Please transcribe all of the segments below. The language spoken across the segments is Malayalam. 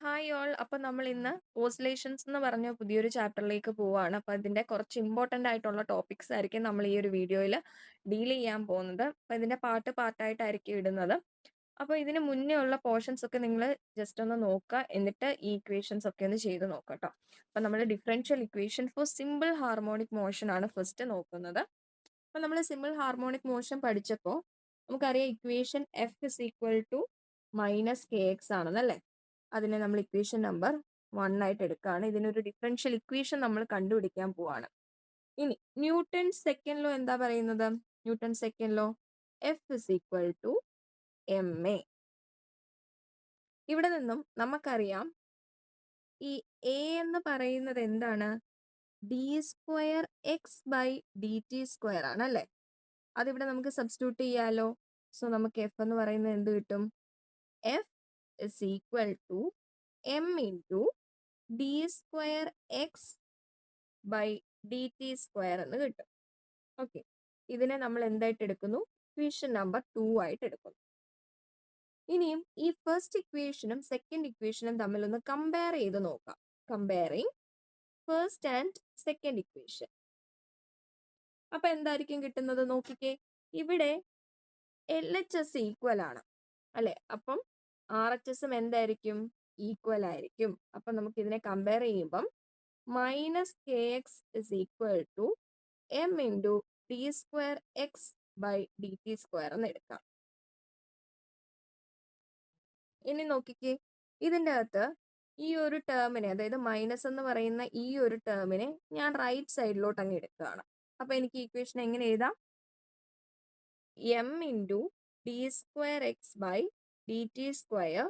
Hi all. അപ്പൊ നമ്മൾ ഇന്ന് ഓസിലേഷൻസ് എന്ന് പറഞ്ഞ പുതിയൊരു ചാപ്റ്ററിലേക്ക് പോവാണ്. അപ്പൊ ഇതിന്റെ കുറച്ച് ഇമ്പോർട്ടന്റ് ആയിട്ടുള്ള ടോപ്പിക്സ് ആയിരിക്കും നമ്മൾ ഈ ഒരു വീഡിയോയിൽ ഡീൽ ചെയ്യാൻ പോകുന്നത്. അപ്പൊ ഇതിന്റെ പാർട്ടായിട്ടായിരിക്കും ഇടുന്നത്. അപ്പൊ ഇതിന് മുന്നേ ഉള്ള പോർഷൻസ് ഒക്കെ നിങ്ങൾ ജസ്റ്റ് ഒന്ന് നോക്കുക, എന്നിട്ട് ഈ ഇക്വേഷൻസ് ഒക്കെ ഒന്ന് ചെയ്ത് നോക്കുക കേട്ടോ. അപ്പൊ നമ്മൾ differential equation for simple harmonic motion ആണ് ഫസ്റ്റ് നോക്കുന്നത്. അപ്പൊ നമ്മൾ സിമ്പിൾ ഹാർമോണിക് മോഷൻ പഠിച്ചപ്പോൾ നമുക്കറിയാം equation F is equal to minus K X ആണെന്നല്ലേ. അതിനെ നമ്മൾ ഇക്വേഷൻ നമ്പർ 1 ആയിട്ട് എടുക്കുകയാണ്. ഇതിനൊരു ഡിഫറൻഷ്യൽ ഇക്വേഷൻ നമ്മൾ കണ്ടുപിടിക്കാൻ പോവാണ്. ഇനി ന്യൂട്ടൺ സെക്കൻഡ് ലോ എന്താ പറയുന്നത്? Newton second law F is equal to M A. ഇവിടെ നിന്നും നമുക്കറിയാം ഈ എ എന്ന് പറയുന്നത് എന്താണ്? D square X by D T square ആണ് അല്ലേ. അതിവിടെ നമുക്ക് സബ്സ്റ്റിറ്റ്യൂട്ട് ചെയ്യാലോ. സോ നമുക്ക് എഫ് എന്ന് പറയുന്നത് എന്ത് കിട്ടും? F is equal to M into D square X by D T square എന്ന് കിട്ടും. ഓക്കെ, ഇതിനെ നമ്മൾ എന്തായിട്ട് എടുക്കുന്നു? ഇക്വേഷൻ നമ്പർ 2 ആയിട്ട് എടുക്കുന്നു. ഇനിയും ഈ ഫസ്റ്റ് ഇക്വേഷനും സെക്കൻഡ് ഇക്വേഷനും തമ്മിലൊന്ന് കമ്പയർ ചെയ്ത് നോക്കാം. Comparing first and second equation. അപ്പൊ എന്തായിരിക്കും കിട്ടുന്നത് നോക്കിക്കേ. ഇവിടെ എൽ എച്ച് എസ് ഈക്വൽ ആണ് അല്ലെ. അപ്പം ആർ എച്ച് എസും എന്തായിരിക്കും? ഈക്വൽ ആയിരിക്കും. അപ്പൊ നമുക്ക് ഇതിനെ കമ്പയർ ചെയ്യുമ്പം minus K X is equal to M into D square X by D T square എന്ന് എടുക്കാം. ഇനി നോക്കിക്കേ, ഇതിൻ്റെ അകത്ത് ഈ ഒരു ടേമിനെ, അതായത് മൈനസ് എന്ന് പറയുന്ന ഈ ഒരു ടേമിനെ ഞാൻ റൈറ്റ് സൈഡിലോട്ട് അങ്ങ് എടുക്കുകയാണ്. അപ്പൊ എനിക്ക് ഇക്വേഷൻ എങ്ങനെ എഴുതാം? M into D square X by D T square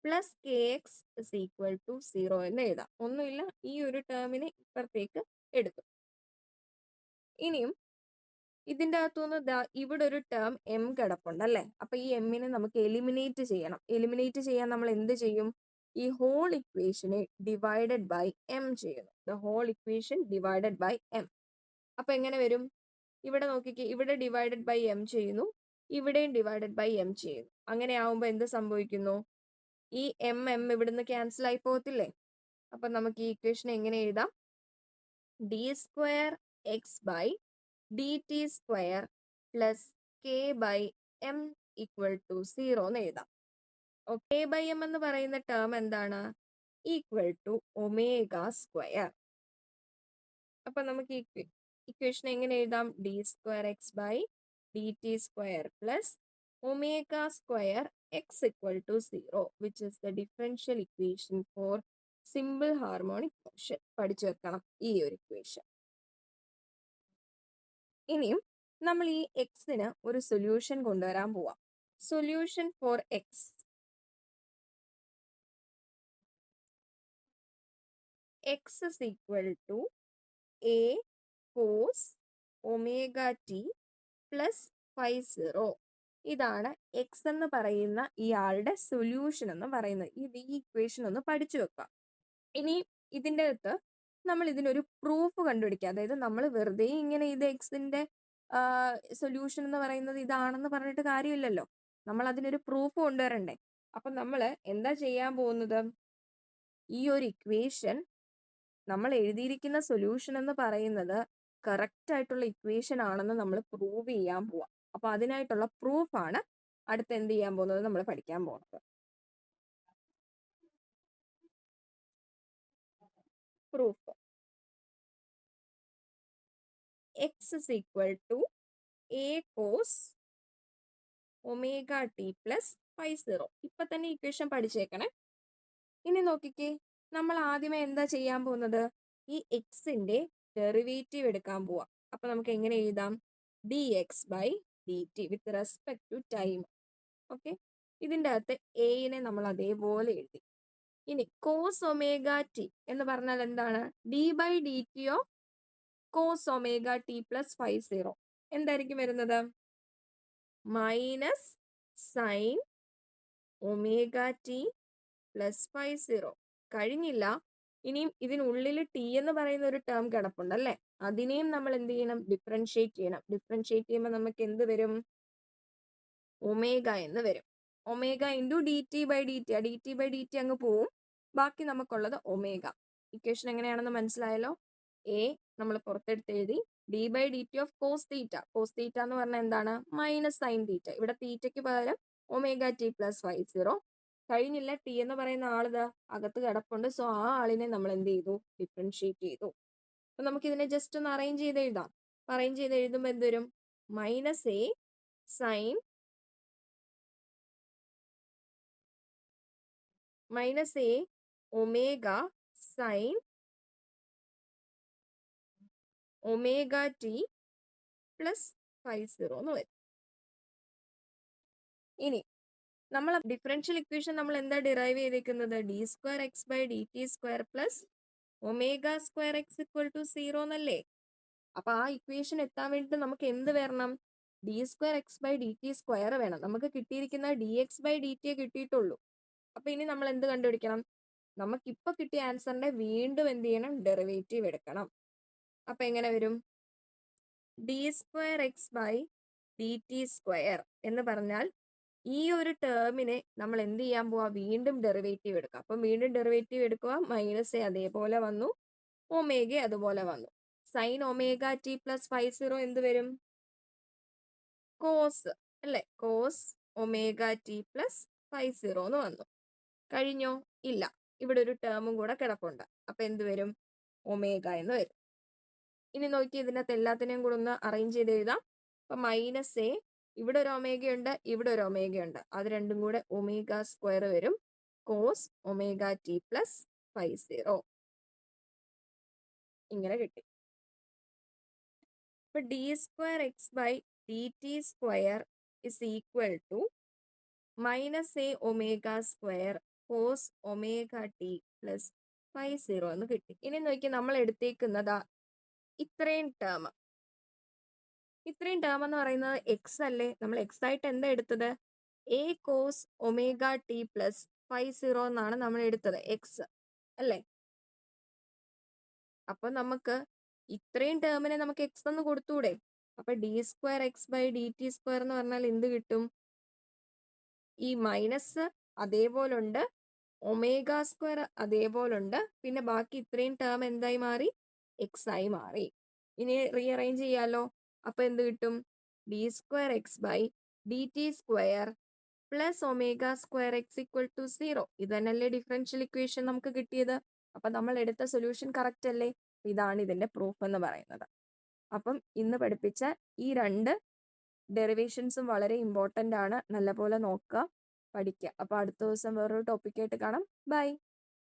plus K X is equal to 0 എന്ന് എഴുതാം. ഒന്നുമില്ല, ഈ ഒരു ടേമിനെ ഇപ്പുറത്തേക്ക് എടുത്തു. ഇനിയും ഇതിൻ്റെ അകത്തുനിന്ന് ഇവിടെ ഒരു ടേം എം കിടപ്പുണ്ട് അല്ലേ. അപ്പൊ ഈ എമ്മിനെ നമുക്ക് എലിമിനേറ്റ് ചെയ്യണം. എലിമിനേറ്റ് ചെയ്യാൻ നമ്മൾ എന്ത് ചെയ്യും? ഈ ഹോൾ ഇക്വേഷനെ ഡിവൈഡഡ് ബൈ എം ചെയ്യുന്നു. The whole equation divided by M. അപ്പൊ എങ്ങനെ വരും? ഇവിടെ നോക്കിക്കേ, ഇവിടെ ഡിവൈഡഡ് ബൈ എം ചെയ്യുന്നു, ഇവിടെയും ഡിവൈഡഡ് ബൈ എം ചെയ്യുന്നു. അങ്ങനെ ആവുമ്പോൾ എന്ത് സംഭവിക്കുന്നു? ഈ എം എം ഇവിടുന്ന് ക്യാൻസൽ ആയി പോകത്തില്ലേ. അപ്പൊ നമുക്ക് ഈ ഇക്വേഷൻ എങ്ങനെ എഴുതാം? D square X by D T square plus K by M equal to 0 എന്ന് എഴുതാം. കെ ബൈ എം എന്ന് പറയുന്ന ടേം എന്താണ്? Equal to omega square. അപ്പൊ നമുക്ക് ഈ ഇക്വേഷൻ എങ്ങനെ എഴുതാം? D square X by D T square plus omega square X equal to 0 which is the differential equation for simple harmonic motion. പഠിച്ചു വെക്കണം ഈ ഒരു ഇക്വേഷൻ. ഇനിയും നമ്മൾ ഈ എക്സിന് ഒരു സൊല്യൂഷൻ കൊണ്ടുവരാൻ പോവാം. Solution for X. X is equal to A cos omega T plus 0. ഇതാണ് എക്സ് എന്ന് പറയുന്ന ഇയാളുടെ സൊല്യൂഷൻ എന്ന് പറയുന്നത്. ഈ ഇക്വേഷൻ ഒന്ന് പഠിച്ചു വെക്കാം. ഇനി ഇതിൻ്റെ അകത്ത് നമ്മൾ ഇതിനൊരു പ്രൂഫ് കണ്ടുപിടിക്കുക. അതായത് നമ്മൾ വെറുതെ ഇങ്ങനെ ഇത് എക്സിന്റെ സൊല്യൂഷൻ എന്ന് പറയുന്നത് ഇതാണെന്ന് പറഞ്ഞിട്ട് കാര്യമില്ലല്ലോ. നമ്മൾ അതിനൊരു പ്രൂഫ് കൊണ്ടുവരണ്ടേ. അപ്പൊ നമ്മൾ എന്താ ചെയ്യാൻ പോകുന്നത്? ഈ ഒരു ഇക്വേഷൻ നമ്മൾ എഴുതിയിരിക്കുന്ന സൊല്യൂഷൻ എന്ന് പറയുന്നത് കറക്റ്റ് ആയിട്ടുള്ള ഇക്വേഷൻ ആണെന്ന് നമ്മൾ പ്രൂവ് ചെയ്യാൻ പോവാം. അപ്പൊ അതിനായിട്ടുള്ള പ്രൂഫാണ് അടുത്ത് എന്ത് ചെയ്യാൻ പോകുന്നത്? നമ്മൾ പഠിക്കാൻ പോകുന്നത്. Proof. X is equal to A cos omega T plus 0. ഇപ്പൊ തന്നെ ഇക്വേഷൻ പഠിച്ചേക്കണേ. ഇനി നോക്കിക്കേ, നമ്മൾ ആദ്യമേ എന്താ ചെയ്യാൻ പോകുന്നത്? ഈ എക്സിന്റെ ഡെറിവേറ്റീവ് എടുക്കാൻ പോവാം. അപ്പൊ നമുക്ക് എങ്ങനെ എഴുതാം? D X by D T with respect to time. Okay, ഇതിൻ്റെ അകത്ത് എനെ നമ്മൾ അതേപോലെ എഴുതി. ഇനി കോസ് ഒമേഗ ടി എന്ന് പറഞ്ഞാൽ എന്താണ്? D by D T of cos omega T plus 0 എന്തായിരിക്കും വരുന്നത്? Minus sine omega T plus 0. കഴിഞ്ഞില്ല, ഇനിയും ഇതിനുള്ളിൽ ടി എന്ന് പറയുന്ന ഒരു ടേം കിടപ്പുണ്ടല്ലേ. അതിനെയും നമ്മൾ എന്ത് ചെയ്യണം? ഡിഫറൻഷിയേറ്റ് ചെയ്യണം. ഡിഫറൻഷിയേറ്റ് ചെയ്യുമ്പോൾ നമുക്ക് എന്ത് വരും? ഒമേഗ എന്ന് വരും. Omega into D T by D T. D T by D T അങ്ങ് പോവും. ബാക്കി നമുക്കുള്ളത് ഒമേഗ. ഇക്വേഷൻ എങ്ങനെയാണെന്ന് മനസ്സിലായല്ലോ. എ നമ്മൾ പുറത്തെടുത്ത് എഴുതി. D by D T of cos theta. Cos theta എന്ന് പറഞ്ഞാൽ എന്താണ്? Minus sine theta. ഇവിടെ തീറ്റയ്ക്ക് പകരം ഒമേഗ ടി പ്ലസ് 5 കഴിഞ്ഞില്ല. ടി എന്ന് പറയുന്ന ആളിത് അകത്ത് കിടപ്പുണ്ട്. സോ ആ ആളിനെ നമ്മൾ എന്ത് ചെയ്തു? ഡിഫറൻഷിയേറ്റ് ചെയ്തു. അപ്പൊ നമുക്ക് ഇതിനെ ജസ്റ്റ് ഒന്ന് അറേഞ്ച് ചെയ്ത് എഴുതാം. അറേഞ്ച് ചെയ്ത് എഴുതുമ്പോൾ എന്ത് വരും? Minus A sine minus A omega sine omega T plus 50 എന്ന് വരും. ഇനി നമ്മൾ ഡിഫറൻഷ്യൽ ഇക്വേഷൻ നമ്മൾ എന്താ ഡിറൈവ് ചെയ്തേക്കുന്നത്? D square X by D T square plus omega square X equal to 0 എന്നല്ലേ? അപ്പൊ ആ ഇക്വേഷൻ എത്താൻ വേണ്ടിയിട്ട് നമുക്ക് എന്ത് വരണം? D square X by D T square വേണം. നമുക്ക് കിട്ടിയിരിക്കുന്ന ഡി എക്സ് ബൈ ഡി ടിയെ കിട്ടിയിട്ടുള്ളൂ. അപ്പൊ ഇനി നമ്മൾ എന്ത് കണ്ടുപിടിക്കണം? നമുക്കിപ്പോ കിട്ടിയ ആൻസറിന്റെ വീണ്ടും എന്ത് ചെയ്യണം? ഡെറിവേറ്റീവ് എടുക്കണം. അപ്പൊ എങ്ങനെ വരും? D square X by D T square എന്ന് പറഞ്ഞാൽ ഈ ഒരു ടേമിനെ നമ്മൾ എന്ത് ചെയ്യാൻ പോവാ? വീണ്ടും ഡെറിവേറ്റീവ് എടുക്കുക. അപ്പം വീണ്ടും ഡെറിവേറ്റീവ് എടുക്കുക. മൈനസ് എ അതേപോലെ വന്നു, ഒമേഗ അതുപോലെ വന്നു. സൈൻ ഒമേഗ ടി പ്ലസ് 50 എന്ത് വരും? കോസ് അല്ലേ? കോസ് ഒമേഗ ടി പ്ലസ് 50 എന്ന് വന്നു. കഴിഞ്ഞോ? ഇല്ല. ഇവിടെ ഒരു ടേമും കൂടെ കിടപ്പുണ്ട്. അപ്പൊ എന്ത് വരും? ഒമേഗ എന്ന് വരും. ഇനി നോക്കി ഇതിനകത്ത് എല്ലാത്തിനെയും കൂടെ ഒന്ന് അറേഞ്ച് ചെയ്ത് എഴുതാം. അപ്പൊ മൈനസ് എ, ഇവിടെ ഒരു ഒമേഗയുണ്ട്, ഇവിടെ ഒരു ഒമേഗയുണ്ട്. അത് രണ്ടും കൂടെ ഒമേഗ സ്ക്വയർ വരും. കോസ് ഒമേഗ ടി പ്ലസ് 50 ഇങ്ങനെ കിട്ടി. ഇപ്പൊ D square X by D T square is equal to minus A omega square cos omega T plus 50 എന്ന് കിട്ടി. ഇനി നോക്കി നമ്മൾ എടുത്തേക്കുന്നതാ ഇത്രയും ടേം എന്ന് പറയുന്നത് എക്സ് അല്ലേ? നമ്മൾ എക്സ് ആയിട്ട് എന്താ എടുത്തത്? A cos omega T plus 50 എന്നാണ് നമ്മൾ എടുത്തത്, എക്സ് അല്ലേ? അപ്പൊ നമുക്ക് ഇത്രയും ടേമിനെ നമുക്ക് എക്സ് എന്ന് കൊടുത്തൂടെ? അപ്പൊ D square X by D T square എന്ന് പറഞ്ഞാൽ എന്ത് കിട്ടും? ഈ മൈനസ് അതേപോലുണ്ട്, ഒമേഗ സ്ക്വയർ അതേപോലുണ്ട്, പിന്നെ ബാക്കി ഇത്രയും ടേം എന്തായി മാറി? എക്സ് ആയി മാറി. ഇനി റീഅറേഞ്ച് ചെയ്യാലോ. അപ്പൊ എന്ത് കിട്ടും? D square X by D T square plus omega square X equal to 0. ഇത് തന്നെയല്ലേ ഡിഫറൻഷ്യൽ ഇക്വേഷൻ നമുക്ക് കിട്ടിയത്? അപ്പൊ നമ്മൾ എടുത്ത സൊല്യൂഷൻ കറക്റ്റ് അല്ലേ? ഇതാണ് ഇതിന്റെ പ്രൂഫ് എന്ന് പറയുന്നത്. അപ്പം ഇന്ന് പഠിപ്പിച്ച ഈ രണ്ട് ഡെറിവേഷൻസും വളരെ ഇമ്പോർട്ടൻ്റ് ആണ്. നല്ലപോലെ നോക്കുക, പഠിക്കുക. അപ്പോൾ അടുത്ത ദിവസം വേറൊരു ടോപ്പിക്കായിട്ട് കാണാം. ബൈ.